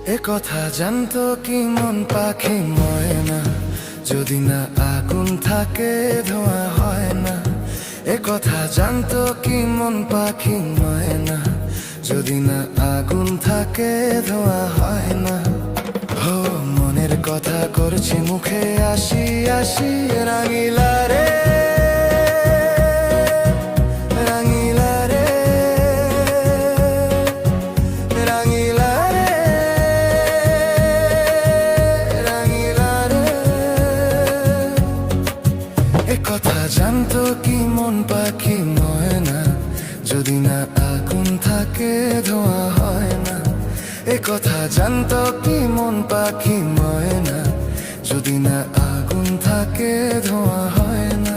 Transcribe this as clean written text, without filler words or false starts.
এ কথা জানতো কি মন পাখি ময়না, যদি না আগুন থাকে ধোঁয়া হয় না। এ কথা জানতো কি মন পাখি ময়না, যদি না আগুন থাকে ধোঁয়া হয় না। হো মনের কথা করছি মুখে আসি আসি, রাঙিলা রে রাঙিলা রে রাঙিলা রে রাঙিলা রে। এ কথা জানতো কি মন পাখি ময়না, যদি না আগুন থাকে ধোঁয়া হয় না। এ কথা জানতো কি মন পাখি ময়না, যদি না আগুন থাকে ধোঁয়া হয় না।